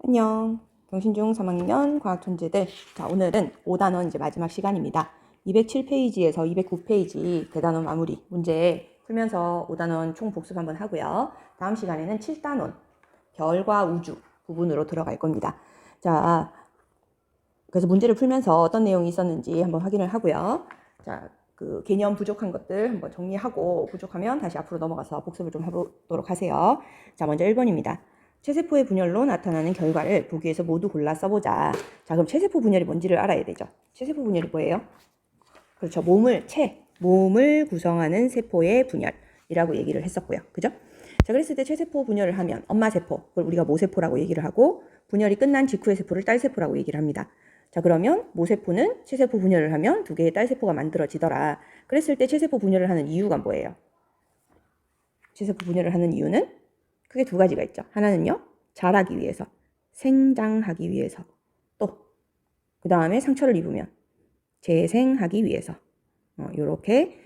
안녕. 경신중 3학년 과학천재들. 자, 오늘은 5단원 이제 마지막 시간입니다. 207페이지에서 209페이지 대단원 마무리 문제 풀면서 5단원 총 복습 한번 하고요. 다음 시간에는 7단원 별과 우주 부분으로 들어갈 겁니다. 자, 그래서 문제를 풀면서 어떤 내용이 있었는지 한번 확인을 하고요. 자, 그 개념 부족한 것들 한번 정리하고 부족하면 다시 앞으로 넘어가서 복습을 좀 해보도록 하세요. 자, 먼저 1번입니다. 체세포의 분열로 나타나는 결과를 보기에서 모두 골라 써보자. 자, 그럼 체세포 분열이 뭔지를 알아야 되죠. 체세포 분열이 뭐예요? 그렇죠. 몸을 구성하는 세포의 분열이라고 얘기를 했었고요. 그죠? 자, 그랬을 때 체세포 분열을 하면 엄마세포, 그걸 우리가 모세포라고 얘기를 하고, 분열이 끝난 직후의 세포를 딸세포라고 얘기를 합니다. 자, 그러면 모세포는 체세포 분열을 하면 두 개의 딸세포가 만들어지더라. 그랬을 때 체세포 분열을 하는 이유가 뭐예요? 체세포 분열을 하는 이유는 크게 두 가지가 있죠. 하나는요, 자라기 위해서, 생장하기 위해서, 또 그 다음에 상처를 입으면 재생하기 위해서, 이렇게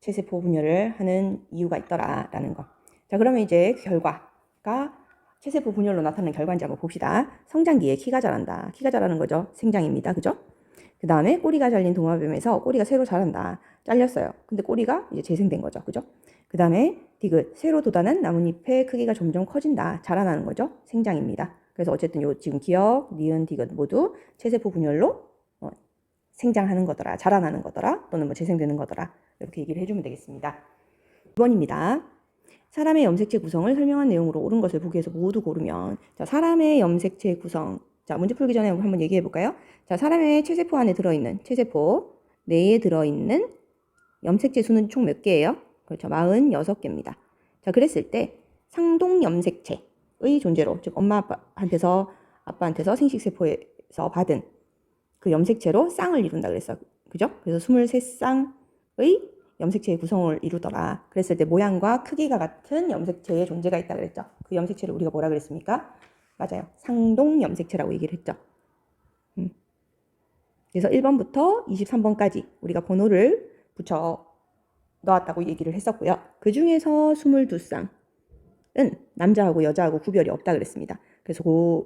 체세포 분열을 하는 이유가 있더라라는 거. 자, 그러면 이제 결과가 체세포 분열로 나타나는 결과인지 한번 봅시다. 성장기에 키가 자란다. 키가 자라는 거죠. 생장입니다. 그죠? 그 다음에 꼬리가 잘린 도마뱀에서 꼬리가 새로 자란다. 잘렸어요. 근데 꼬리가 이제 재생된 거죠. 그죠? 그 다음에 디귿, 새로 돋아난 나뭇잎의 크기가 점점 커진다. 자라나는 거죠. 생장입니다. 그래서 어쨌든 요 지금 기역, 니은, 디귿 모두 체세포 분열로 생장하는 거더라. 자라나는 거더라. 또는 뭐 재생되는 거더라. 이렇게 얘기를 해주면 되겠습니다. 2번입니다. 사람의 염색체 구성을 설명한 내용으로 옳은 것을 보기에서 모두 고르면, 자, 사람의 염색체 구성. 자, 문제 풀기 전에 한번 얘기해 볼까요? 자, 사람의 체세포 안에 들어있는, 체세포 내에 들어있는 염색체 수는 총 몇 개예요? 그렇죠. 46개입니다. 자, 그랬을 때 상동 염색체의 존재로, 즉 엄마 아빠한테서 생식세포에서 받은 그 염색체로 쌍을 이룬다 그랬어. 그죠? 그래서 23쌍의 염색체의 구성을 이루더라. 그랬을 때 모양과 크기가 같은 염색체의 존재가 있다 그랬죠. 그 염색체를 우리가 뭐라 그랬습니까? 맞아요. 상동 염색체라고 얘기를 했죠. 그래서 1번부터 23번까지 우리가 번호를 붙여 넣었다고 얘기를 했었고요. 그 중에서 22쌍은 남자하고 여자하고 구별이 없다 그랬습니다. 그래서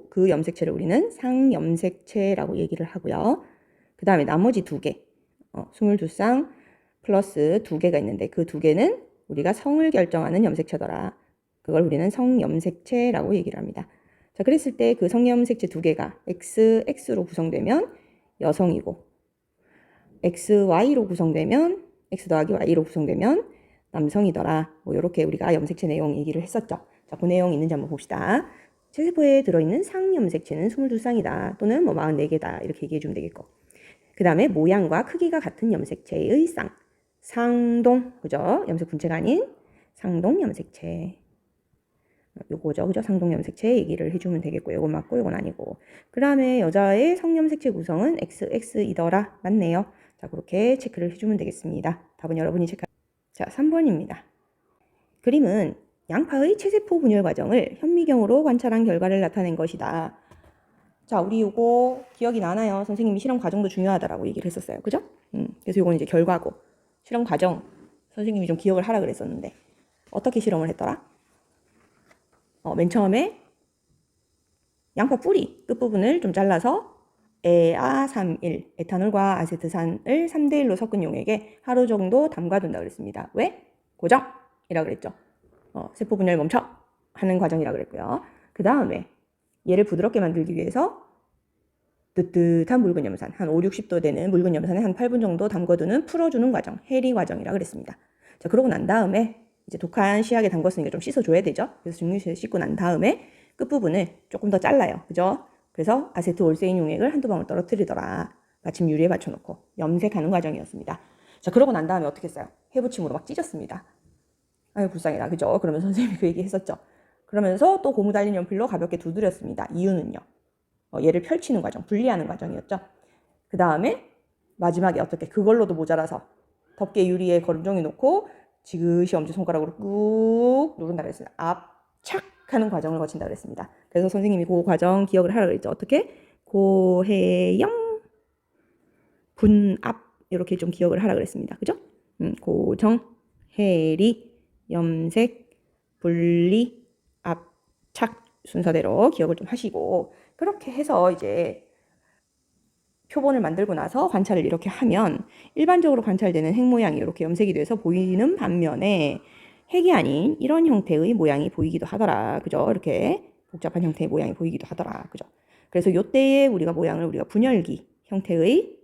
그 염색체를 우리는 상염색체라고 얘기를 하고요. 그 다음에 나머지 2개, 22쌍 플러스 2개가 있는데 그 2개는 우리가 성을 결정하는 염색체더라. 그걸 우리는 성염색체라고 얘기를 합니다. 자, 그랬을 때 그 성염색체 2개가 XX로 구성되면 여성이고, XY로 구성되면, X 더하기 Y로 구성되면 남성이더라. 뭐 이렇게 우리가 염색체 내용 얘기를 했었죠. 자, 그 내용 있는지 한번 봅시다. 체세포에 들어있는 상염색체는 22쌍이다. 또는 뭐 44개다. 이렇게 얘기해 주면 되겠고. 그 다음에 모양과 크기가 같은 염색체의 상동, 그죠? 염색 분체가 아닌 상동 염색체. 요거죠, 그죠? 상동 염색체 얘기를 해주면 되겠고, 요건 맞고, 요건 아니고. 그 다음에 여자의 성염색체 구성은 XX이더라. 맞네요. 자, 그렇게 체크를 해주면 되겠습니다. 답은 여러분이 체크. 자, 3번입니다. 그림은 양파의 체세포 분열 과정을 현미경으로 관찰한 결과를 나타낸 것이다. 자, 우리 요거 기억이 나나요? 선생님이 실험 과정도 중요하다라고 얘기를 했었어요. 그죠? 그래서 요건 이제 결과고, 실험 과정 선생님이 좀 기억을 하라 그랬었는데 어떻게 실험을 했더라? 맨 처음에 양파 뿌리 끝부분을 좀 잘라서 에아31 에탄올과 아세트산을 3대1로 섞은 용액에 하루 정도 담가둔다 그랬습니다. 왜? 고정이라 그랬죠. 세포 분열 멈춰 하는 과정이라 그랬고요. 그 다음에 얘를 부드럽게 만들기 위해서 뜨뜻한 묽은 염산, 한 5, 60도 되는 묽은 염산에 한 8분 정도 담궈두는 풀어주는 과정, 해리 과정이라 그랬습니다. 자, 그러고 난 다음에 이제 독한 시약에 담궜으니까 좀 씻어줘야 되죠. 그래서 증류수에 씻고 난 다음에 끝부분을 조금 더 잘라요. 그죠? 그래서 아세트올세인 용액을 한두 방울 떨어뜨리더라. 마침 유리에 받쳐놓고 염색하는 과정이었습니다. 자, 그러고 난 다음에 어떻게 했어요? 해부침으로 막 찢었습니다. 아유, 불쌍해라. 그죠? 그러면서 선생님이 그 얘기 했었죠. 그러면서 또 고무 달린 연필로 가볍게 두드렸습니다. 이유는요, 얘를 펼치는 과정, 분리하는 과정이었죠. 그 다음에 마지막에 어떻게 그걸로도 모자라서 덮개 유리에 거름종이 놓고 지그시 엄지손가락으로 꾹 누른다 그랬어요. 압착 하는 과정을 거친다 그랬습니다. 그래서 선생님이 그 과정 기억을 하라 그랬죠. 어떻게? 고해영 분압 이렇게 좀 기억을 하라 그랬습니다. 그죠? 고정, 해리, 염색, 분리, 압착 순서대로 기억을 좀 하시고, 그렇게 해서 이제 표본을 만들고 나서 관찰을 이렇게 하면 일반적으로 관찰되는 핵 모양이 이렇게 염색이 돼서 보이는 반면에 핵이 아닌 이런 형태의 모양이 보이기도 하더라. 그죠? 이렇게 복잡한 형태의 모양이 보이기도 하더라. 그죠? 그래서 요때에 우리가 모양을 우리가 분열기 형태의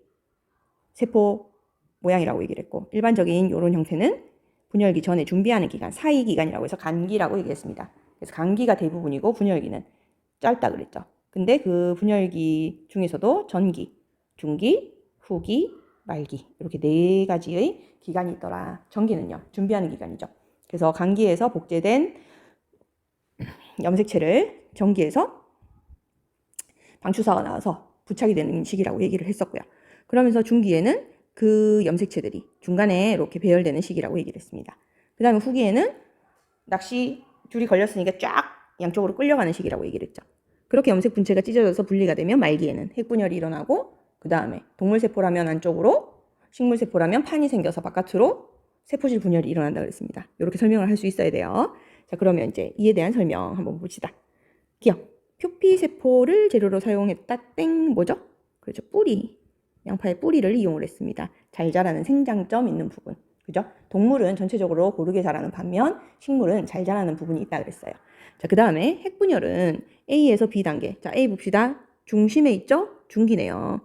세포 모양이라고 얘기를 했고, 일반적인 이런 형태는 분열기 전에 준비하는 기간, 사이 기간이라고 해서 간기라고 얘기했습니다. 그래서 간기가 대부분이고 분열기는 짧다 그랬죠. 근데 그 분열기 중에서도 전기, 중기, 후기, 말기 이렇게 네 가지의 기간이 있더라. 전기는요, 준비하는 기간이죠. 그래서 간기에서 복제된 염색체를 전기에서 방추사가 나와서 부착이 되는 시기라고 얘기를 했었고요. 그러면서 중기에는 그 염색체들이 중간에 이렇게 배열되는 시기라고 얘기를 했습니다. 그 다음에 후기에는 낚시 줄이 걸렸으니까 쫙 양쪽으로 끌려가는 시기라고 얘기를 했죠. 그렇게 염색 분체가 찢어져서 분리가 되면 말기에는 핵분열이 일어나고, 그 다음에 동물세포라면 안쪽으로, 식물세포라면 판이 생겨서 바깥으로 세포질 분열이 일어난다 그랬습니다. 이렇게 설명을 할 수 있어야 돼요. 자, 그러면 이제 이에 대한 설명 한번 봅시다. 기억. 표피세포를 재료로 사용했다. 땡. 뭐죠? 그렇죠. 뿌리. 양파의 뿌리를 이용을 했습니다. 잘 자라는 생장점 있는 부분. 그죠? 동물은 전체적으로 고르게 자라는 반면 식물은 잘 자라는 부분이 있다 그랬어요. 자, 그 다음에 핵분열은 A에서 B 단계. 자, A 봅시다. 중심에 있죠? 중기네요.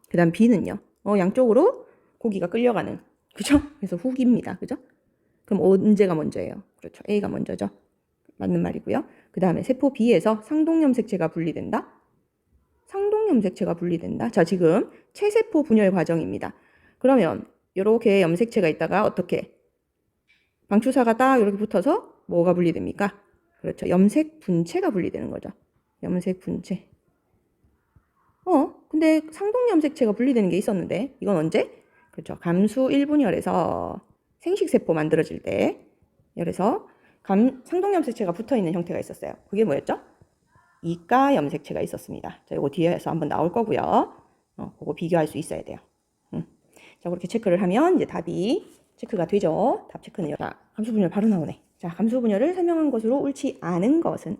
그 다음 B는요. 양쪽으로 고기가 끌려가는. 그죠? 그래서 후기입니다. 그죠? 그럼 언제가 먼저예요? 그렇죠. A가 먼저죠. 맞는 말이고요. 그 다음에 세포 B에서 상동염색체가 분리된다. 상동염색체가 분리된다. 자, 지금 체세포 분열 과정입니다. 그러면 이렇게 염색체가 있다가 어떻게 방추사가 딱 이렇게 붙어서 뭐가 분리됩니까? 그렇죠. 염색 분체가 분리되는 거죠. 염색 분체. 근데 상동염색체가 분리되는 게 있었는데 이건 언제? 그렇죠. 감수 1분열에서 생식세포 만들어질 때 열에서 상동염색체가 붙어있는 형태가 있었어요. 그게 뭐였죠? 이가 염색체가 있었습니다. 자, 이거 뒤에서 한번 나올 거고요. 그거 비교할 수 있어야 돼요. 자, 그렇게 체크를 하면 이제 답이 체크가 되죠. 답 체크는요. 자, 감수분열 바로 나오네. 자, 감수분열을 설명한 것으로 옳지 않은 것은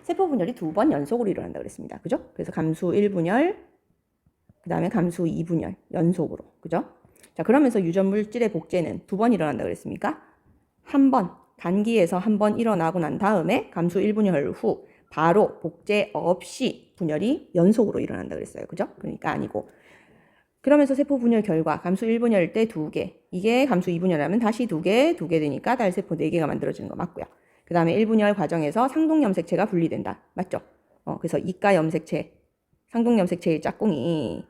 세포분열이 2번 연속으로 일어난다 그랬습니다. 그죠? 그래서 감수 1분열, 그 다음에 감수 2분열 연속으로. 그죠? 자, 그러면서 유전물질의 복제는 2번 일어난다 그랬습니까? 한 번, 단기에서 한 번 일어나고 난 다음에 감수 1분열 후 바로 복제 없이 분열이 연속으로 일어난다 그랬어요. 그죠? 그러니까 아니고. 그러면서 세포 분열 결과 감수 1분열 때 2개, 이게 감수 2분열하면 다시 2개 되니까 딸세포 4개가 만들어지는 거 맞고요. 그 다음에 1분열 과정에서 상동염색체가 분리된다. 맞죠? 그래서 이가 염색체, 상동염색체의 짝꿍이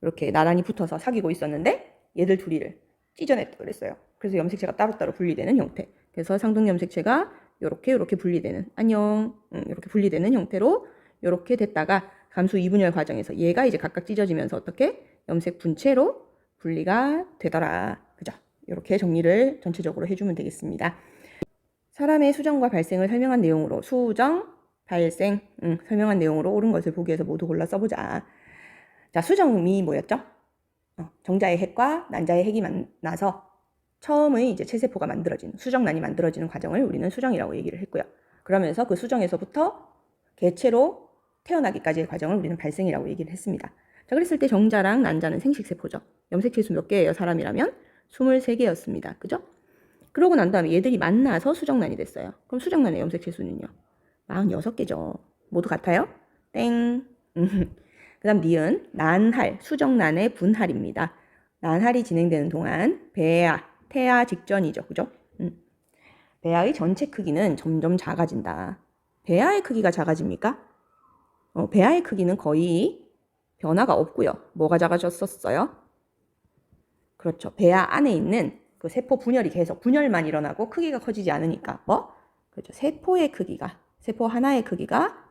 이렇게 나란히 붙어서 사귀고 있었는데 얘들 둘이를 찢어냈다 그랬어요. 그래서 염색체가 따로따로 분리되는 형태. 그래서 상동염색체가 이렇게 분리되는, 안녕, 이렇게 분리되는 형태로 이렇게 됐다가 감수 2분열 과정에서 얘가 이제 각각 찢어지면서 어떻게 염색 분체로 분리가 되더라. 그죠? 이렇게 정리를 전체적으로 해주면 되겠습니다. 사람의 수정과 발생을 설명한 내용으로 수정, 발생, 설명한 내용으로 옳은 것을 보기 위해서 모두 골라 써보자. 자, 수정이 뭐였죠? 정자의 핵과 난자의 핵이 만나서 처음의 이제 체세포가 만들어지는, 수정란이 만들어지는 과정을 우리는 수정이라고 얘기를 했고요. 그러면서 그 수정에서부터 개체로 태어나기까지의 과정을 우리는 발생이라고 얘기를 했습니다. 자, 그랬을 때 정자랑 난자는 생식세포죠. 염색체 수 몇 개예요? 사람이라면 23개였습니다. 그죠? 그러고 난 다음에 얘들이 만나서 수정란이 됐어요. 그럼 수정란의 염색체 수는요? 46개죠. 모두 같아요? 땡. 그 다음 니은, 난할, 수정란의 분할입니다. 난할이 진행되는 동안 배아, 태아 직전이죠. 그죠? 배아의 전체 크기는 점점 작아진다. 배아의 크기가 작아집니까? 배아의 크기는 거의 변화가 없고요. 뭐가 작아졌었어요? 그렇죠. 배아 안에 있는 그 세포 분열이 계속 분열만 일어나고 크기가 커지지 않으니까 뭐? 그렇죠. 세포 하나의 크기가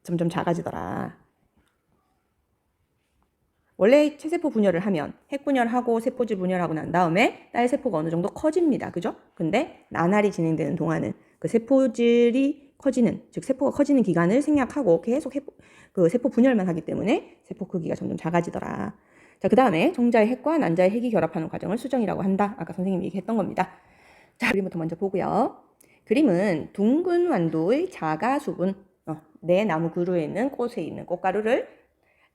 점점 작아지더라. 원래 체세포 분열을 하면 핵분열하고 세포질 분열하고 난 다음에 딸세포가 어느 정도 커집니다. 그죠? 근데 난할이 진행되는 동안은 그 세포질이 커지는, 즉 세포가 커지는 기간을 생략하고 계속 그 세포 분열만 하기 때문에 세포 크기가 점점 작아지더라. 자, 그 다음에 정자의 핵과 난자의 핵이 결합하는 과정을 수정이라고 한다. 아까 선생님이 얘기했던 겁니다. 자, 그림부터 먼저 보고요. 그림은 둥근 완두의 자가 수분, 내 나무 그루에 있는 꽃에 있는 꽃가루를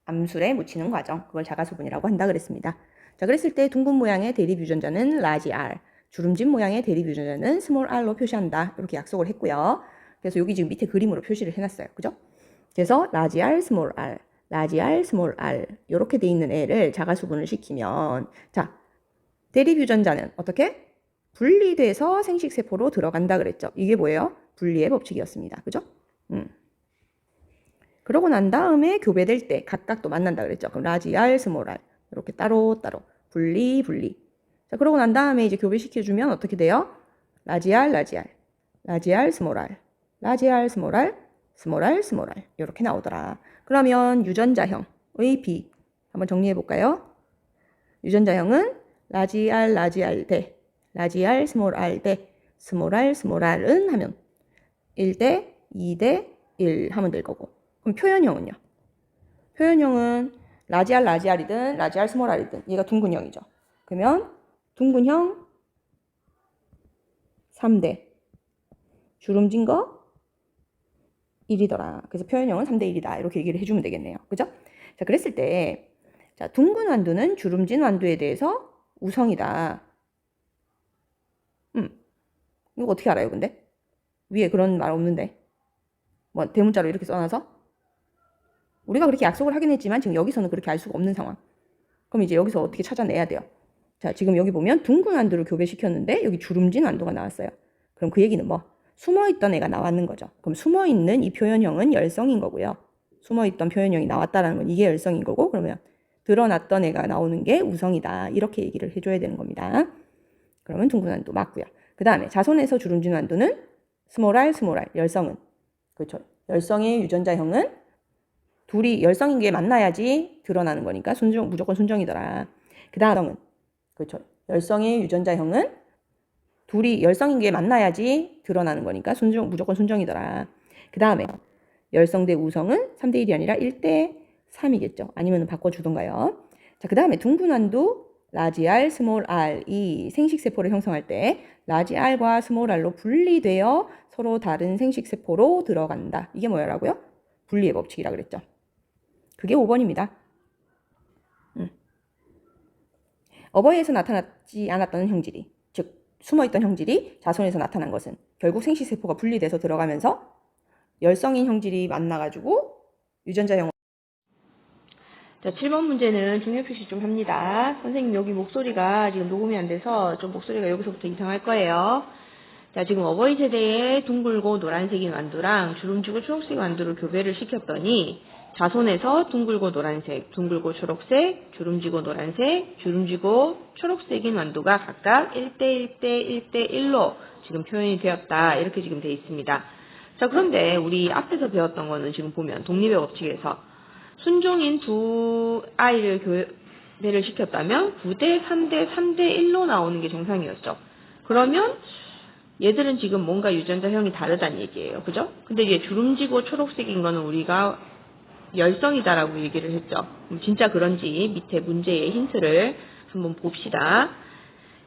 암술에 묻히는 과정, 그걸 자가수분이라고 한다 그랬습니다. 자, 그랬을 때 둥근 모양의 대립 유전자는 라지 R, 주름진 모양의 대립 유전자는 스몰 r로 표시한다. 이렇게 약속을 했고요. 그래서 여기 지금 밑에 그림으로 표시를 해놨어요. 그죠? 그래서 라지 R, 스몰 r, 라지 R, 스몰 r 이렇게 돼 있는 애를 자가수분을 시키면, 자, 대립 유전자는 어떻게? 분리돼서 생식세포로 들어간다 그랬죠. 이게 뭐예요? 분리의 법칙이었습니다. 그죠? 그러고 난 다음에 교배될 때 각각 또 만난다 그랬죠. 그럼 라지 R, 스몰 r 이렇게 따로따로 분리. 자, 그러고 난 다음에 이제 교배시켜주면 어떻게 돼요? 라지 R, 라지 R, 라지 R, 스몰 r, 라지 R, 스몰 r, 스몰 r, 스몰 r 이렇게 나오더라. 그러면 유전자형의 B 한번 정리해 볼까요? 유전자형은 라지 R 대 라지 R, 스몰 r 대 스몰 r은 하면 1대 2대 1 하면 될 거고. 그럼 표현형은요? 표현형은 라지 R이든 라지 R, 스몰 r이든 얘가 둥근형이죠. 그러면 둥근형 3대 주름진 거 1이더라. 그래서 표현형은 3대 1이다. 이렇게 얘기를 해주면 되겠네요. 그죠? 자, 그랬을 때 자, 둥근 완두는 주름진 완두에 대해서 우성이다. 이거 어떻게 알아요, 근데? 위에 그런 말 없는데. 뭐 대문자로 이렇게 써놔서? 우리가 그렇게 약속을 하긴 했지만 지금 여기서는 그렇게 알 수가 없는 상황. 그럼 이제 여기서 어떻게 찾아내야 돼요? 자, 지금 여기 보면 둥근 완두를 교배시켰는데 여기 주름진 완두가 나왔어요. 그럼 그 얘기는 뭐? 숨어있던 애가 나왔는 거죠. 그럼 숨어있는 이 표현형은 열성인 거고요. 숨어있던 표현형이 나왔다는 건 이게 열성인 거고, 그러면 드러났던 애가 나오는 게 우성이다. 이렇게 얘기를 해줘야 되는 겁니다. 그러면 둥근 완두 맞고요. 그 다음에 자손에서 주름진 완두는 스몰 r, 열성은 그렇죠. 열성의 유전자형은 둘이 열성인 게 만나야지 드러나는 거니까 무조건 순정이더라. 그 다음은 그렇죠. 열성의 유전자형은 둘이 열성인 게 만나야지 드러나는 거니까 무조건 순정이더라. 그 다음에 열성 대 우성은 3대 1이 아니라 1대 3이겠죠. 아니면 바꿔주던가요. 자, 그 다음에 둥근 완두 라지 R, 스몰 r이 생식세포를 형성할 때 라지 R과 스몰 r로 분리되어 서로 다른 생식세포로 들어간다. 이게 뭐라고요? 분리의 법칙이라 그랬죠. 그게 5번입니다. 어버이에서 나타나지 않았던 형질이, 즉 숨어있던 형질이 자손에서 나타난 것은 결국 생식세포가 분리돼서 들어가면서 열성인 형질이 만나가지고 유전자형. 자, 7번 문제는 중요 표시 좀 합니다. 선생님 여기 목소리가 지금 녹음이 안 돼서 좀 목소리가 여기서부터 이상할 거예요. 자, 지금 어버이 세대에 둥글고 노란색인 완두랑 주름지고 초록색 완두를 교배를 시켰더니 자손에서 둥글고 노란색, 둥글고 초록색, 주름지고 노란색, 주름지고 초록색인 완두가 각각 1대 1대 1대 1로 지금 표현이 되었다. 이렇게 지금 되어 있습니다. 자, 그런데 우리 앞에서 배웠던 거는 지금 보면 독립의 법칙에서 순종인 두 아이를 교배를 시켰다면 9대 3대 3대 1로 나오는 게 정상이었죠. 그러면 얘들은 지금 뭔가 유전자형이 다르다는 얘기예요. 그죠? 근데 이제 주름지고 초록색인 거는 우리가 열성이다라고 얘기를 했죠. 진짜 그런지 밑에 문제의 힌트를 한번 봅시다.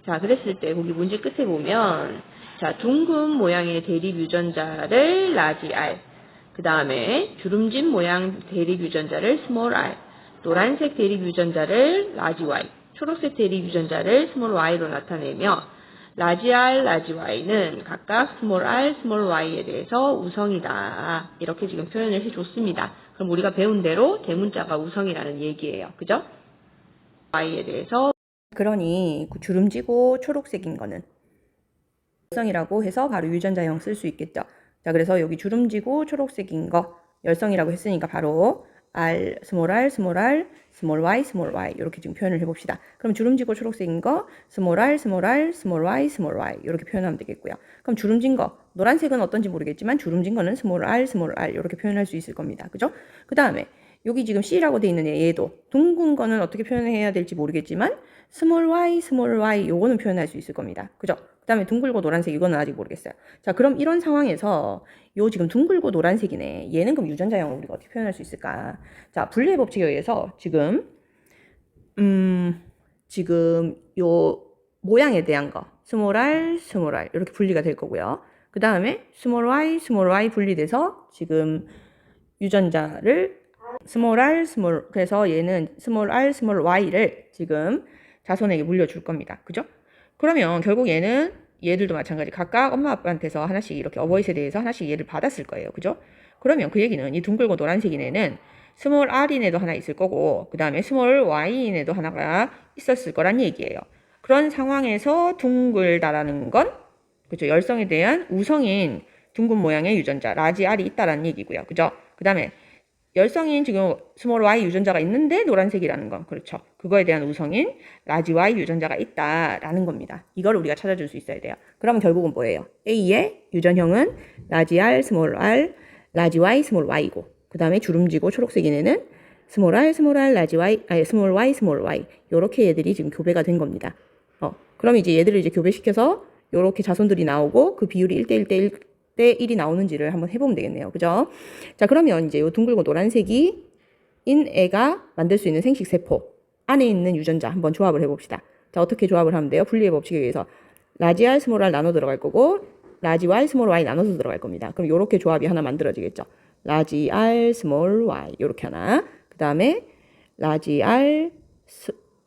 자, 그랬을 때 거기 문제 끝에 보면 자, 둥근 모양의 대립 유전자를 라지 R, 그 다음에 주름진 모양 대립 유전자를 스몰 r, 노란색 대립 유전자를 라지 Y, 초록색 대립 유전자를 스몰 y로 나타내며 라지 R, 라지 Y는 각각 스몰 r, 스몰 y에 대해서 우성이다. 이렇게 지금 표현을 해줬습니다. 그럼 우리가 배운 대로 대문자가 우성이라는 얘기예요. 그죠? y에 대해서 그러니 주름지고 초록색인 거는 열성이라고 해서 바로 유전자형 쓸 수 있겠죠. 자, 그래서 여기 주름지고 초록색인 거 열성이라고 했으니까 바로 R, 스몰 r, 스몰 r, 스몰 y 이렇게 지금 표현을 해봅시다. 그럼 주름지고 초록색인 거 스몰 r, 스몰 r, 스몰 y 이렇게 표현하면 되겠고요. 그럼 주름진 거 노란색은 어떤지 모르겠지만 주름진 거는 스몰 r 이렇게 표현할 수 있을 겁니다. 그죠? 그 다음에 여기 지금 C라고 돼 있는 얘도 둥근 거는 어떻게 표현해야 될지 모르겠지만 스몰 y 요거는 표현할 수 있을 겁니다. 그죠? 그 다음에 둥글고 노란색 이거는 아직 모르겠어요. 자, 그럼 이런 상황에서 요 지금 둥글고 노란색이네. 얘는 그럼 유전자형을 우리가 어떻게 표현할 수 있을까? 자, 분리의 법칙에 의해서 지금 요 모양에 대한 거 스몰 r 이렇게 분리가 될 거고요. 그 다음에 스몰 y 분리돼서 지금 유전자를 스몰 r, 그래서 얘는 스몰 r, 스몰 y를 지금 자손에게 물려줄 겁니다. 그죠? 그러면 결국 얘들도 마찬가지 각각 엄마 아빠한테서 하나씩 이렇게 어버이 세대에서 하나씩 얘를 받았을 거예요. 그죠? 그러면 그 얘기는 이 둥글고 노란색인 애는 스몰 r인 애도 하나 있을 거고 그 다음에 스몰 y인 애도 하나가 있었을 거란 얘기예요. 그런 상황에서 둥글다라는 건 그죠? 열성에 대한 우성인 둥근 모양의 유전자 라지 R이 있다라는 얘기고요. 그죠? 그 다음에 열성인 지금 스몰 y 유전자가 있는데 노란색이라는 건 그렇죠. 그거에 대한 우성인 라지 y 유전자가 있다라는 겁니다. 이걸 우리가 찾아줄 수 있어야 돼요. 그러면 결국은 뭐예요? A의 유전형은 라지 R, 스몰 r, 라지 y, 스몰 y고 그 다음에 주름지고 초록색인 애는 스몰 r, 라지 y, 스몰 y 요렇게 얘들이 지금 교배가 된 겁니다. 그럼 이제 얘들을 이제 교배시켜서 요렇게 자손들이 나오고 그 비율이 1대1 대 1이 나오는지를 한번 해보면 되겠네요. 그죠? 자, 그러면 이제 요 둥글고 노란색이 인 애가 만들 수 있는 생식세포 안에 있는 유전자 한번 조합을 해봅시다. 자, 어떻게 조합을 하면 돼요? 분리의 법칙에 의해서 라지 R, 스몰 r 나눠 들어갈 거고 라지 Y, 스몰 y 나눠서 들어갈 겁니다. 그럼 요렇게 조합이 하나 만들어지겠죠. 라지 R, 스몰 y 요렇게 하나. 그 다음에 라지 R,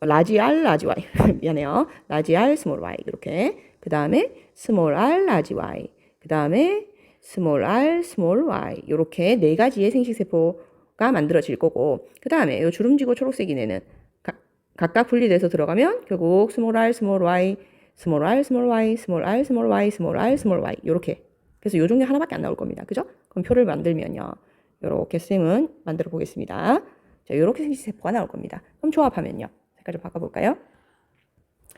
라지 Y 미안해요. 라지 R, 스몰 y 이렇게. 그 다음에 스몰 r, 라지 Y 그 다음에 스몰 r, 스몰 y 이렇게 네 가지의 생식세포가 만들어질 거고 그 다음에 이 주름지고 초록색인 애는 각각 분리돼서 들어가면 결국 스몰 r, 스몰 y, 스몰 r, 스몰 y, 스몰 r, 스몰 y, 스몰 r, 스몰 y 이렇게 그래서 이 종류 하나밖에 안 나올 겁니다. 그죠? 그럼 표를 만들면요. 이렇게 쌤은 만들어 보겠습니다. 자, 이렇게 생식세포가 나올 겁니다. 그럼 조합하면요. 색깔 좀 바꿔볼까요?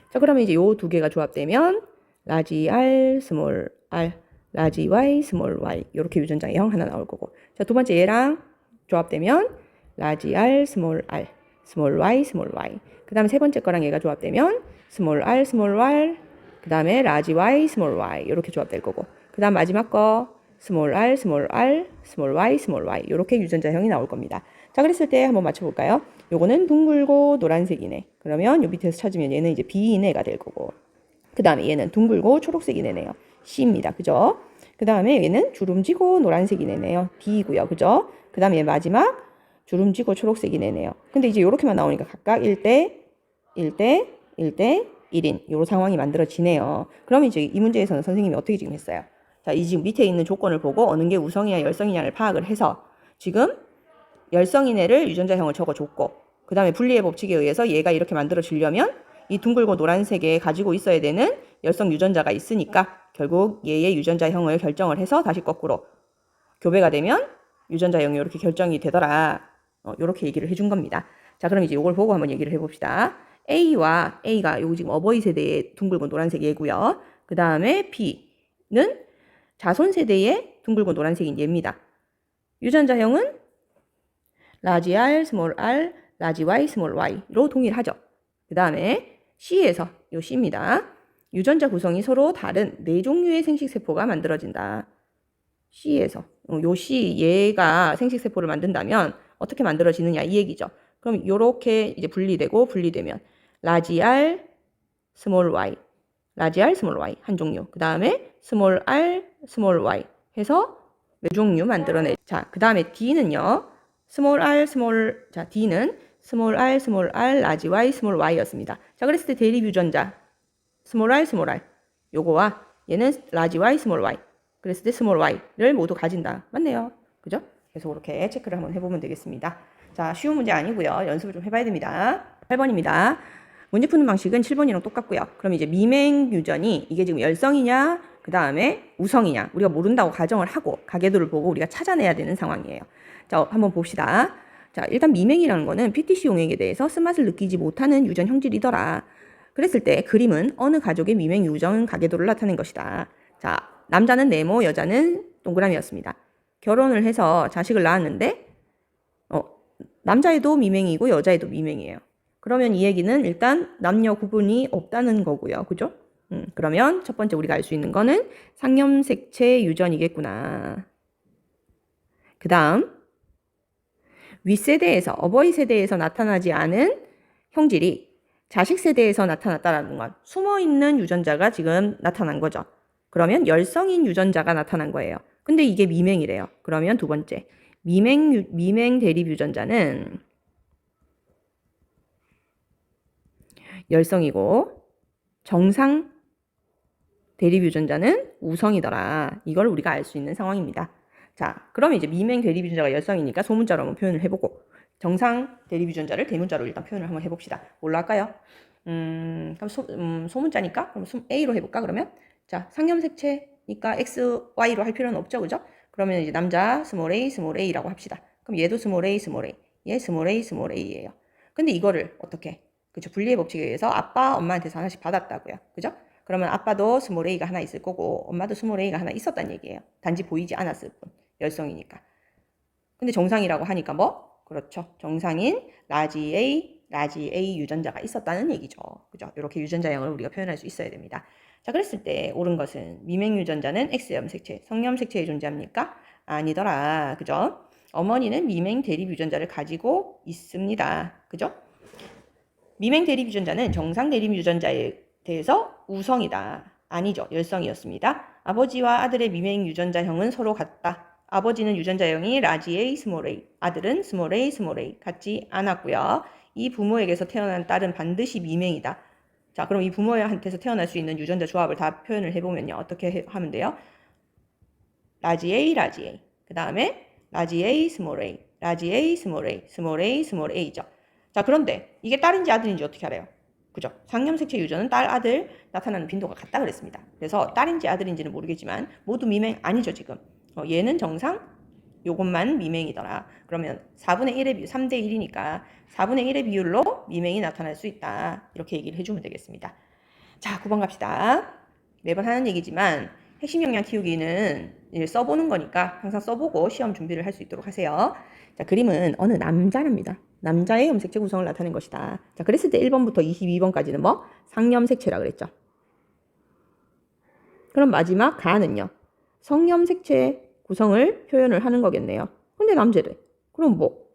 자, 그러면 이제 요 두 개가 조합되면 라지 r, 스몰 r 라지 y, 스몰 y 이렇게 유전자의 형 하나 나올 거고 자, 두 번째 얘랑 조합되면 라지 r, 스몰 y, 스몰 y 그 다음에 세 번째 거랑 얘가 조합되면 스몰 r, 스몰 r 그 다음에 라지 y, 스몰 y 이렇게 조합될 거고 그 다음 마지막 거 스몰 r, 스몰 y, 스몰 y 이렇게 유전자형이 나올 겁니다. 자, 그랬을 때 한번 맞춰볼까요? 요거는 둥글고 노란색이네. 그러면 요 밑에서 찾으면 얘는 이제 B인 애가 될 거고 그 다음에 얘는 둥글고 초록색인 애네요. C입니다. 그죠? 그 다음에 얘는 주름지고 노란색인 애네요. D이고요. 그죠? 그 다음에 얘 마지막 주름지고 초록색인 애네요. 근데 이제 이렇게만 나오니까 각각 1대 1인 요 상황이 만들어지네요. 그럼 이제 이 문제에서는 선생님이 어떻게 지금 했어요? 자, 이 지금 밑에 있는 조건을 보고 어느 게 우성이냐 열성이냐를 파악을 해서 지금 열성인 애를 유전자형을 적어줬고 그 다음에 분리의 법칙에 의해서 얘가 이렇게 만들어지려면 이 둥글고 노란색에 가지고 있어야 되는 열성 유전자가 있으니까 결국 얘의 유전자형을 결정을 해서 다시 거꾸로 교배가 되면 유전자형이 이렇게 결정이 되더라. 이렇게 얘기를 해준 겁니다. 자, 그럼 이제 이걸 보고 한번 얘기를 해봅시다. A가 요 지금 어버이 세대의 둥글고 노란색 얘고요. 그 다음에 B는 자손 세대의 둥글고 노란색인 얘입니다. 유전자형은 라지 R, 스몰 r, 라지 Y, 스몰 y로 동일하죠. 그 다음에 C에서 요 C입니다. 유전자 구성이 서로 다른 네 종류의 생식세포가 만들어진다. C에서 요 C 얘가 생식세포를 만든다면 어떻게 만들어지느냐 이 얘기죠. 그럼 요렇게 이제 분리되면 라지 R, 스몰 y, 라지 R, 스몰 y 한 종류. 그 다음에 스몰 r, 스몰 y 해서 몇 종류 만들어내. 자, 그 다음에 D는요. D는 스몰 r, 라지 y, 스몰 y였습니다. 자, 그랬을 때 대립 유전자 스몰 r, 요거와 얘는 라지 y, 스몰 y. 그랬을 때 스몰 y를 모두 가진다. 맞네요. 그죠? 그래서 그렇게 체크를 한번 해보면 되겠습니다. 자, 쉬운 문제 아니고요. 연습을 좀 해봐야 됩니다. 8번입니다. 문제 푸는 방식은 7번이랑 똑같고요. 그럼 이제 미맹 유전이 이게 지금 열성이냐, 그 다음에 우성이냐 우리가 모른다고 가정을 하고 가계도를 보고 우리가 찾아내야 되는 상황이에요. 자, 한번 봅시다. 자, 일단 미맹이라는 거는 PTC 용액에 대해서 쓴맛을 느끼지 못하는 유전 형질이더라. 그랬을 때 그림은 어느 가족의 미맹 유전 가계도를 나타낸 것이다. 자, 남자는 네모, 여자는 동그라미였습니다. 결혼을 해서 자식을 낳았는데 남자애도 미맹이고 여자애도 미맹이에요. 그러면 이 얘기는 일단 남녀 구분이 없다는 거고요. 그죠? 그러면 첫 번째 우리가 알 수 있는 거는 상염색체 유전이겠구나. 그 다음 윗세대에서 어버이 세대에서 나타나지 않은 형질이 자식 세대에서 나타났다는 건 숨어있는 유전자가 지금 나타난 거죠. 그러면 열성인 유전자가 나타난 거예요. 근데 이게 미맹이래요. 그러면 두 번째, 미맹 대립 유전자는 열성이고 정상 대립 유전자는 우성이더라. 이걸 우리가 알 수 있는 상황입니다. 자, 그러면 이제 미맹 대립 유전자가 열성이니까 소문자로 한번 표현을 해보고 정상 대립 유전자를 대문자로 일단 표현을 한번 해봅시다. 뭘로 할까요? 그럼 소문자니까 그럼 A로 해볼까 그러면? 자, 상염색체니까 X, Y로 할 필요는 없죠, 그죠? 그러면 이제 남자 스몰 A라고 합시다. 그럼 얘도 스몰 A, 얘 스몰 A예요. 근데 이거를 어떻게? 그죠? 분리의 법칙에 의해서 아빠, 엄마한테서 하나씩 받았다고요. 그죠? 그러면 아빠도 스몰 A가 하나 있을 거고 엄마도 스몰 A가 하나 있었단 얘기예요. 단지 보이지 않았을 뿐. 열성이니까. 근데 정상이라고 하니까 뭐? 그렇죠. 정상인 라지 A 유전자가 있었다는 얘기죠. 그죠? 이렇게 유전자형을 우리가 표현할 수 있어야 됩니다. 자, 그랬을 때 옳은 것은 미맹 유전자는 X염색체, 성염색체에 존재합니까? 아니더라. 그죠? 어머니는 미맹 대립 유전자를 가지고 있습니다. 그죠? 미맹 대립 유전자는 정상 대립 유전자에 대해서 우성이다. 아니죠. 열성이었습니다. 아버지와 아들의 미맹 유전자형은 서로 같다. 아버지는 유전자형이 라지 A, 스몰 a, 아들은 스몰 a 같지 않았고요. 이 부모에게서 태어난 딸은 반드시 미맹이다. 자, 그럼 이 부모한테서 태어날 수 있는 유전자 조합을 다 표현을 해보면요. 어떻게 하면 돼요? 라지 A. 그 다음에 라지 A, 스몰 a, 라지 A, 스몰 A죠. 자, 그런데 이게 딸인지 아들인지 어떻게 알아요? 그죠? 상염색체 유전은 딸, 아들 나타나는 빈도가 같다 그랬습니다. 그래서 딸인지 아들인지는 모르겠지만 모두 미맹 아니죠, 지금. 얘는 정상, 요것만 미맹이더라. 그러면 4분의 1의 비율, 3대 1이니까 4분의 1의 비율로 미맹이 나타날 수 있다. 이렇게 얘기를 해주면 되겠습니다. 자, 9번 갑시다. 매번 하는 얘기지만 핵심 역량 키우기는 써보는 거니까 항상 써보고 시험 준비를 할 수 있도록 하세요. 자, 그림은 어느 남자랍니다. 남자의 염색체 구성을 나타낸 것이다. 자, 그랬을 때 1번부터 22번까지는 뭐? 상염색체라 그랬죠. 그럼 마지막 가는요. 성염색체 구성을 표현을 하는 거겠네요. 근데 남자래. 그럼 뭐?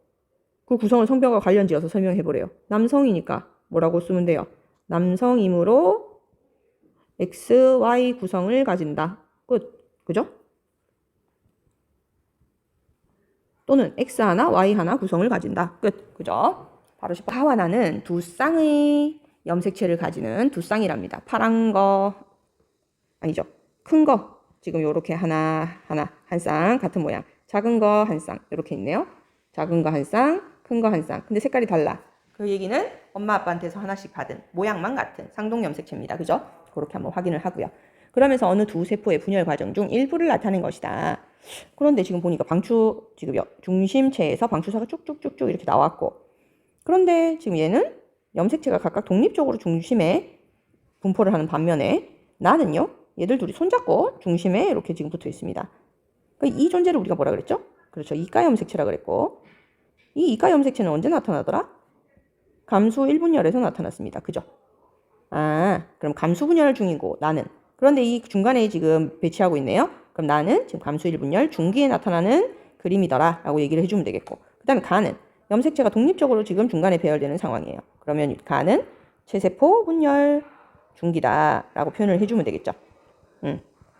그 구성을 성별과 관련 지어서 설명해 보래요. 남성이니까 뭐라고 쓰면 돼요? 남성이므로 X, Y 구성을 가진다. 끝. 그죠? 또는 X 하나, Y 하나 구성을 가진다. 끝. 그죠? 바로 10번. 가와 나는 두 쌍의 염색체를 가지는 두 쌍이랍니다. 파란 거, 아니죠. 큰 거. 지금 요렇게 하나, 한 쌍, 같은 모양. 작은 거 한 쌍. 이렇게 있네요. 작은 거 한 쌍, 큰 거 한 쌍. 근데 색깔이 달라. 그 얘기는 엄마 아빠한테서 하나씩 받은 모양만 같은 상동 염색체입니다. 그죠? 그렇게 한번 확인을 하고요. 그러면서 어느 두 세포의 분열 과정 중 일부를 나타낸 것이다. 그런데 지금 보니까 지금 중심체에서 방추사가 쭉쭉쭉쭉 이렇게 나왔고, 그런데 지금 얘는 염색체가 각각 독립적으로 중심에 분포를 하는 반면에 나는요, 얘들 둘이 손잡고 중심에 이렇게 지금 붙어 있습니다. 그러니까 이 존재를 우리가 뭐라 그랬죠? 그렇죠. 이가 염색체라 그랬고, 이 이가 염색체는 언제 나타나더라? 감수 1분열에서 나타났습니다. 그죠? 아, 그럼 감수 분열 중이고 나는. 그런데 이 중간에 지금 배치하고 있네요. 그럼 나는 지금 감수 1분열 중기에 나타나는 그림이더라 라고 얘기를 해주면 되겠고, 그 다음에 가는 염색체가 독립적으로 지금 중간에 배열되는 상황이에요. 그러면 가는 체세포 분열 중기다 라고 표현을 해주면 되겠죠.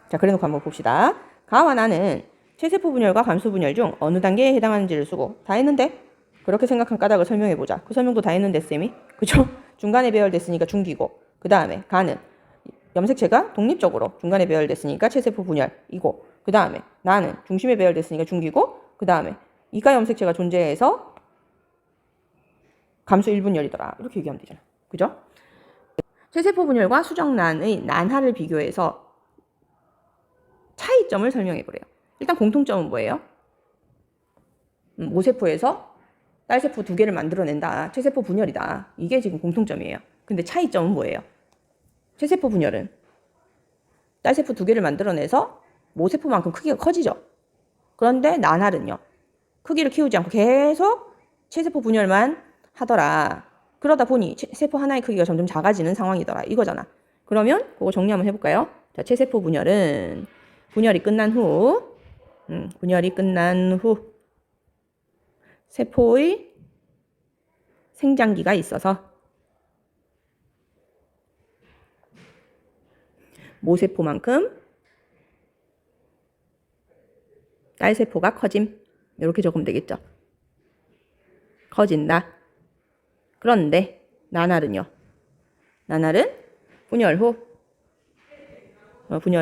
자, 그래놓고 한번 봅시다. 가와 나는 체세포 분열과 감수 분열 중 어느 단계에 해당하는지를 쓰고 다 했는데? 그렇게 생각한 까닭을 설명해보자. 그 설명도 다 했는데 쌤이? 그죠? 중간에 배열됐으니까 중기고, 그 다음에 가는 염색체가 독립적으로 중간에 배열됐으니까 체세포 분열이고, 그 다음에 나는 중심에 배열됐으니까 중기고, 그 다음에 이가 염색체가 존재해서 감수 1분열이더라. 이렇게 얘기하면 되잖아. 그죠? 체세포 분열과 수정란의 난하를 비교해서 차이점을 설명해보래요. 일단 공통점은 뭐예요? 모세포에서 딸세포 2개를 만들어낸다. 체세포 분열이다. 이게 지금 공통점이에요. 근데 차이점은 뭐예요? 체세포 분열은 딸세포 2개를 만들어내서 모세포만큼 크기가 커지죠. 그런데 난할은요. 크기를 키우지 않고 계속 체세포 분열만 하더라. 그러다 보니 세포 하나의 크기가 점점 작아지는 상황이더라. 이거잖아. 그러면 그거 정리 한번 해볼까요? 자, 체세포 분열은 분열이 끝난 후 세포의 생장기가 있어서 모세포만큼 딸세포가 커짐. 이렇게 적으면 되겠죠. 커진다. 그런데 나날은요. 나날은 분열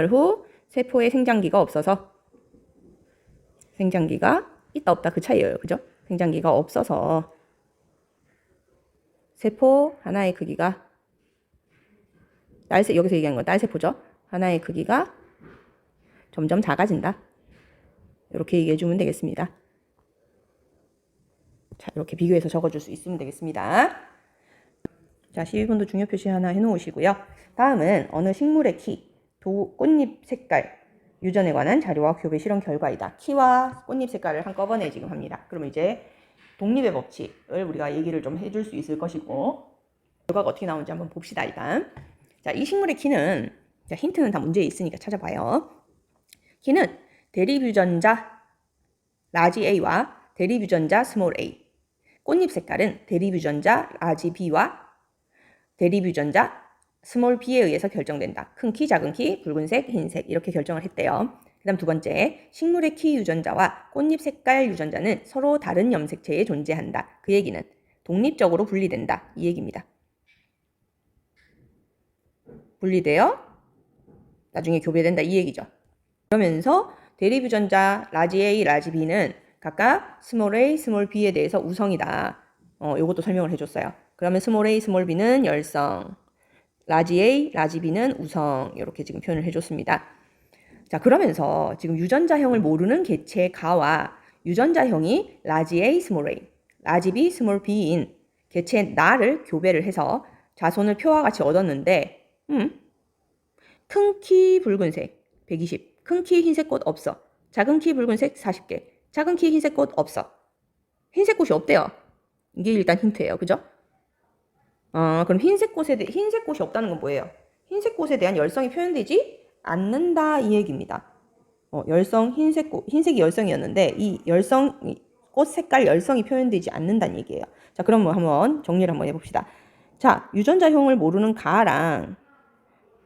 후 세포에 생장기가 없어서 생장기가 있다 없다 그 차이예요. 그죠? 생장기가 없어서 세포 하나의 크기가 여기서 얘기하는 건 딸세포죠. 하나의 크기가 점점 작아진다. 이렇게 얘기해 주면 되겠습니다. 자, 이렇게 비교해서 적어줄 수 있으면 되겠습니다. 자, 12번도 중요 표시 하나 해놓으시고요. 다음은 어느 식물의 키, 꽃잎 색깔, 유전에 관한 자료와 교배 실험 결과이다. 키와 꽃잎 색깔을 한꺼번에 지금 합니다. 그러면 이제 독립의 법칙을 우리가 얘기를 좀 해줄 수 있을 것이고 결과가 어떻게 나오는지 한번 봅시다. 일단 자, 이 식물의 키는 자, 힌트는 다 문제에 있으니까 찾아봐요. 키는 대립유전자 라지 A와 대립유전자 스몰 A, 꽃잎 색깔은 대립유전자 라지 B와 대립유전자 스몰 b에 의해서 결정된다. 큰 키, 작은 키, 붉은색, 흰색 이렇게 결정을 했대요. 그 다음 두 번째, 식물의 키 유전자와 꽃잎 색깔 유전자는 서로 다른 염색체에 존재한다. 그 얘기는 독립적으로 분리된다. 이 얘기입니다. 분리되어 나중에 교배된다. 이 얘기죠. 그러면서 대립유전자 라지 A, 라지 B는 각각 스몰 a, 스몰 b에 대해서 우성이다. 요것도 설명을 해줬어요. 그러면 스몰 a, 스몰 b는 열성, 라지 A, 라지 B는 우성 이렇게 지금 표현을 해줬습니다. 자, 그러면서 지금 유전자형을 모르는 개체 가와 유전자형이 라지 A, 스몰 a, 라지 B, 스몰 b인 개체 나를 교배를 해서 자손을 표와 같이 얻었는데 큰 키 붉은색 120, 큰 키 흰색 꽃 없어. 작은 키 붉은색 40개, 작은 키 흰색 꽃 없어. 흰색 꽃이 없대요. 이게 일단 힌트예요. 그죠? 그럼 흰색 꽃이 없다는 건 뭐예요? 흰색 꽃에 대한 열성이 표현되지 않는다 이 얘기입니다. 흰색이 열성이었는데 이 꽃 색깔 열성이 표현되지 않는다는 얘기예요. 자, 그럼 한번 정리를 한번 해봅시다. 자, 유전자형을 모르는 가랑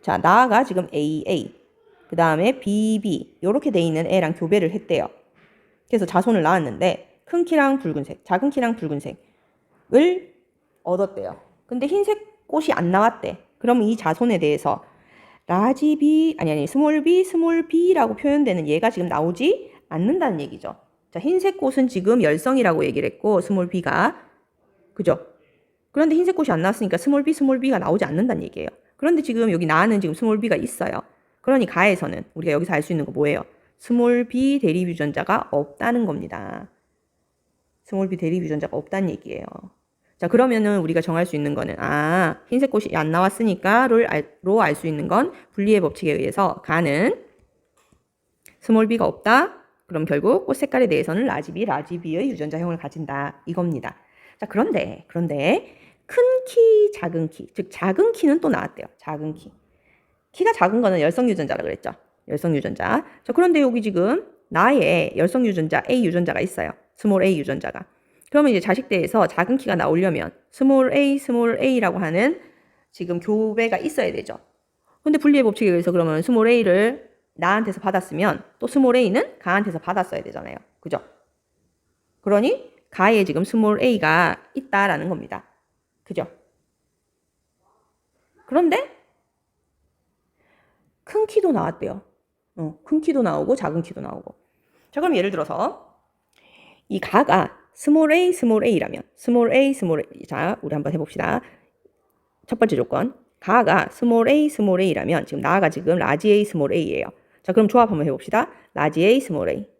자, 나가 지금 AA, 그 다음에 BB 이렇게 돼 있는 애랑 교배를 했대요. 그래서 자손을 낳았는데 큰 키랑 붉은색, 작은 키랑 붉은색을 얻었대요. 근데 흰색 꽃이 안 나왔대. 그럼 이 자손에 대해서 라지 B, 스몰 B, 스몰 B라고 표현되는 얘가 지금 나오지 않는다는 얘기죠. 자, 흰색 꽃은 지금 열성이라고 얘기를 했고 스몰 B가 그죠? 그런데 흰색 꽃이 안 나왔으니까 스몰 B가 나오지 않는다는 얘기예요. 그런데 지금 여기 나는 지금 스몰 B가 있어요. 그러니 가에서는 우리가 여기서 알 수 있는 거 뭐예요? 스몰 B 대립 유전자가 없다는 겁니다. 스몰 B 대립 유전자가 없다는 얘기예요. 자, 그러면은 우리가 정할 수 있는 거는 흰색 꽃이 안 나왔으니까 로 알 수 있는 건 분리의 법칙에 의해서 가는 스몰 b가 없다. 그럼 결국 꽃 색깔에 대해서는 라지 B의 유전자형을 가진다. 이겁니다. 자, 그런데 큰 키, 작은 키, 즉 작은 키는 또 나왔대요. 작은 키. 키가 작은 거는 열성 유전자라 그랬죠. 열성 유전자. 자, 그런데 여기 지금 나의 열성 유전자 A 유전자가 있어요. 스몰 A 유전자가. 그러면 이제 자식대에서 작은 키가 나오려면 스몰 A라고 하는 지금 교배가 있어야 되죠. 근데 분리의 법칙에 의해서 그러면 스몰 A를 나한테서 받았으면 또 스몰 A는 가한테서 받았어야 되잖아요. 그죠? 그러니 가에 지금 스몰 A가 있다라는 겁니다. 그죠? 그런데 큰 키도 나왔대요. 큰 키도 나오고 작은 키도 나오고. 자, 그럼 예를 들어서 이 가가 스몰 A라면 스몰 A. 자, 우리 한번 해봅시다. 첫 번째 조건. 가가 스몰 A라면 지금 나가 지금 라지 A 스몰 A예요. 자, 그럼 조합 한번 해봅시다. 라지 A 스몰 A,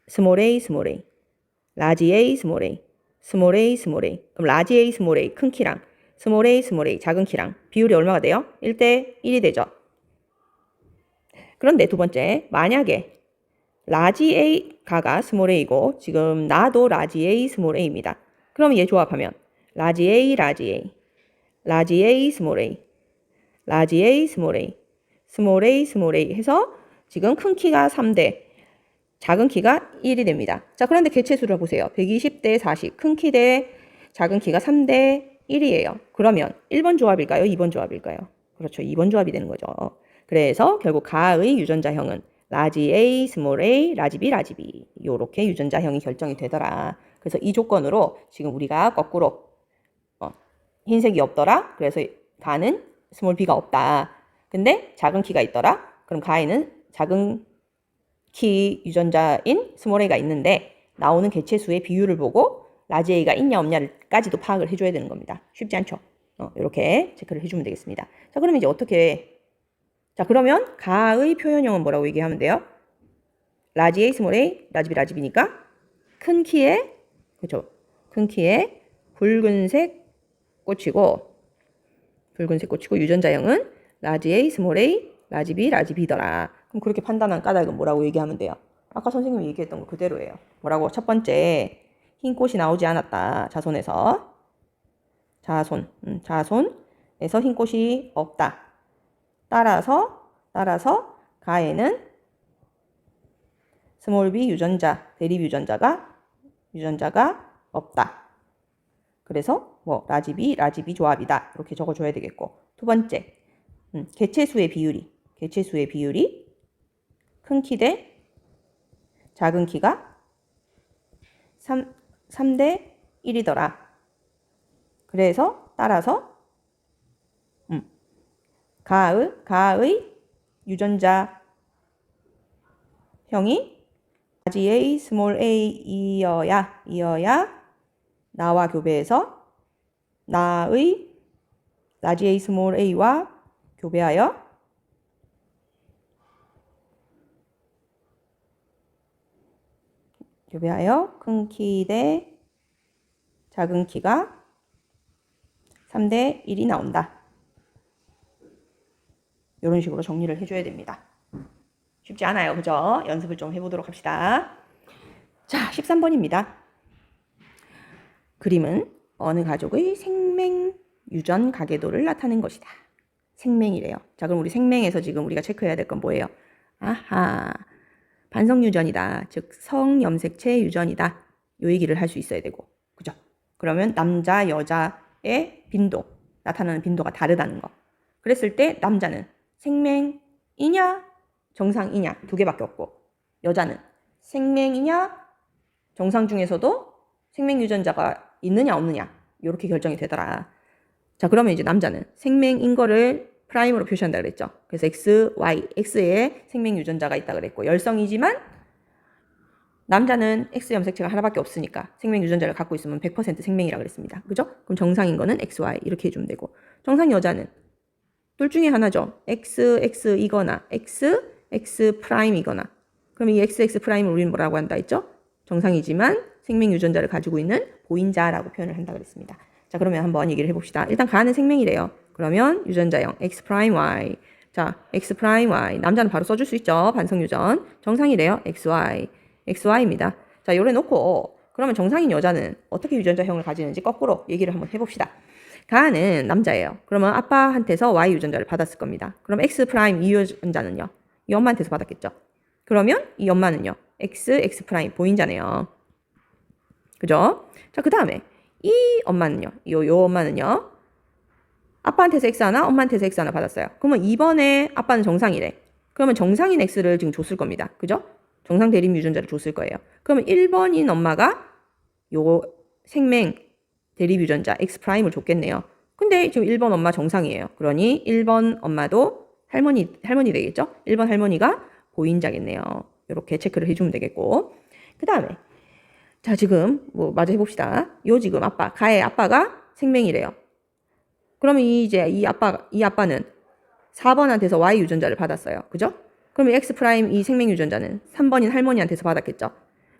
스몰 A 스몰 A, 라지 A 스몰 A, 스몰 A 스몰 A. 그럼 라지 A 스몰 A 큰 키랑 스몰 A 작은 키랑 비율이 얼마가 돼요? 1대 1이 되죠. 그런데 두 번째, 만약에 라지 A 가가 스몰 A고 지금 나도 라지 A 스몰 A입니다. 그럼 얘 조합하면 라지 A 스몰 A, 라지 A 스몰 A, 스몰 A 해서 지금 큰 키가 3대, 작은 키가 1이 됩니다. 자, 그런데 개체수를 보세요. 120대 40, 큰 키 대 작은 키가 3대 1이에요. 그러면 1번 조합일까요? 2번 조합일까요? 그렇죠. 2번 조합이 되는 거죠. 그래서 결국 가의 유전자형은 라지 A, 스몰 a, 라지 B, 라지 B 요렇게 유전자형이 결정이 되더라. 그래서 이 조건으로 지금 우리가 거꾸로 흰색이 없더라. 그래서 가는 스몰 b가 없다. 근데 작은 키가 있더라. 그럼 가에는 작은 키 유전자인 스몰 a가 있는데 나오는 개체수의 비율을 보고 라지 a가 있냐 없냐까지도 파악을 해줘야 되는 겁니다. 쉽지 않죠? 이렇게 체크를 해주면 되겠습니다. 자, 그러면 이제 어떻게? 자, 그러면 가의 표현형은 뭐라고 얘기하면 돼요? 라지 a, 스몰 a, 라지 b, 라지 b니까 큰 키에 그렇죠? 큰 키에 붉은색 꽂히고 유전자형은 라지 a, 스몰 a, 라지 b, 라지 b더라. 그럼 그렇게 판단한 까닭은 뭐라고 얘기하면 돼요? 아까 선생님이 얘기했던 거 그대로예요. 뭐라고? 첫 번째, 흰 꽃이 나오지 않았다. 자손에서. 자손에서 흰 꽃이 없다. 따라서 가에는 스몰 b 대립 유전자가 없다. 그래서 뭐 라지 B 조합이다. 이렇게 적어줘야 되겠고. 두 번째, 개체수의 비율이 큰 키 대 작은 키가 3대 1이더라. 그래서 따라서 가의 유전자 형이 라지 A, 스몰 a이어야 나와 교배해서 나의 라지 A, 스몰 a와 교배하여 큰 키 대 작은 키가 3대 1이 나온다. 이런 식으로 정리를 해줘야 됩니다. 쉽지 않아요. 그죠? 연습을 좀 해보도록 합시다. 자, 13번입니다. 그림은 어느 가족의 생맹 유전 가계도를 나타낸 것이다. 생맹이래요. 자, 그럼 우리 생맹에서 지금 우리가 체크해야 될 건 뭐예요? 아하, 반성 유전이다. 즉 성염색체 유전이다. 요 얘기를 할 수 있어야 되고, 그죠? 그러면 남자, 여자의 빈도, 나타나는 빈도가 다르다는 거. 그랬을 때 남자는 생맹이냐 정상이냐 두 개밖에 없고, 여자는 생맹이냐 정상 중에서도 생맹 유전자가 있느냐 없느냐 이렇게 결정이 되더라. 자, 그러면 이제 남자는 생맹인 거를 프라임으로 표시한다 그랬죠. 그래서 X, Y, X에 생맹 유전자가 있다 그랬고, 열성이지만 남자는 X 염색체가 하나밖에 없으니까 생맹 유전자를 갖고 있으면 100% 생맹이라 그랬습니다. 그죠? 그럼 정상인 거는 X, Y 이렇게 해주면 되고, 정상 여자는 둘 중에 하나죠. X, X이거나 X, X 프라임이거나. 그럼 이 X, X 프라임을 우리는 뭐라고 한다 했죠? 정상이지만 생맹 유전자를 가지고 있는 보인자라고 표현을 한다 그랬습니다. 자, 그러면 한번 얘기를 해봅시다. 일단 가는 생맹이래요. 그러면 유전자형 X 프라임 Y. 자, X 프라임 Y. 남자는 바로 써줄 수 있죠. 반성 유전. 정상이래요. XY. XY입니다. 자, 요래 놓고 그러면 정상인 여자는 어떻게 유전자형을 가지는지 거꾸로 얘기를 한번 해봅시다. 가는 남자예요. 그러면 아빠한테서 Y 유전자를 받았을 겁니다. 그럼 X 프라임 이 유전자는요? 이 엄마한테서 받았겠죠. 그러면 이 엄마는요? X 프라임 보인자네요. 그죠? 자, 그 다음에 이 엄마는요? 요 엄마는요? 아빠한테서 X 하나, 엄마한테서 X 하나 받았어요. 그러면 이번에 아빠는 정상이래. 그러면 정상인 X를 지금 줬을 겁니다. 그죠? 정상 대립 유전자를 줬을 거예요. 그러면 1번인 엄마가 요 생맹 대립 유전자 X 프라임을 줬겠네요. 근데 지금 1번 엄마 정상이에요. 그러니 1번 엄마도 할머니 되겠죠? 1번 할머니가 보인자겠네요. 이렇게 체크를 해주면 되겠고. 그 다음에 자, 지금 뭐 마저 해봅시다. 요 지금 가의 아빠가 생맹이래요. 그러면 이제 이 아빠는 4번한테서 Y 유전자를 받았어요. 그죠? 그러면 X 프라임 이 생맹 유전자는 3번인 할머니한테서 받았겠죠.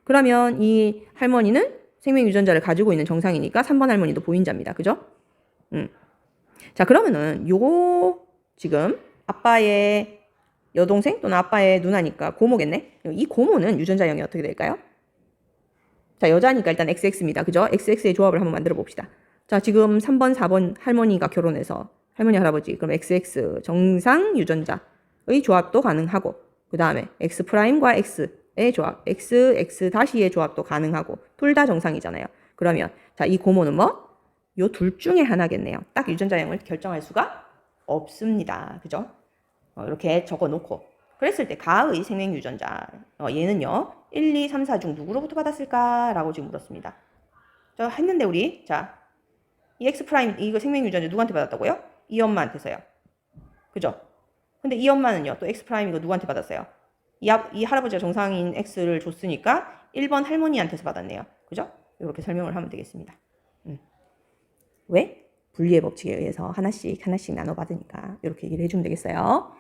그러면 이 할머니는 생맹 유전자를 가지고 있는 정상이니까 3번 할머니도 보인자입니다. 그죠? 자, 그러면은 요 지금 아빠의 여동생 또는 아빠의 누나니까 고모겠네. 이 고모는 유전자형이 어떻게 될까요? 자, 여자니까 일단 XX입니다. 그죠? XX의 조합을 한번 만들어 봅시다. 자, 지금 3번, 4번 할머니가 결혼해서 할머니, 할아버지, 그럼 XX 정상 유전자의 조합도 가능하고, 그 다음에 X 프라임과 X의 조합, X 다시의 조합도 가능하고, 둘 다 정상이잖아요. 그러면 자, 이 고모는 뭐? 요 둘 중에 하나겠네요. 딱 유전자형을 결정할 수가 없습니다. 그죠? 이렇게 적어 놓고, 그랬을 때 가의 생명 유전자 얘는요 1, 2, 3, 4 중 누구로부터 받았을까? 라고 지금 물었습니다. 자 했는데 우리 자 이 X 프라임 이거 생명 유전자 누구한테 받았다고요? 이 엄마한테서요. 그죠? 근데 이 엄마는요 또 X 프라임 이거 누구한테 받았어요? 이 할아버지가 정상인 X를 줬으니까 1번 할머니한테서 받았네요. 그죠? 이렇게 설명을 하면 되겠습니다. 왜? 분리의 법칙에 의해서 하나씩 나눠 받으니까 이렇게 얘기를 해주면 되겠어요.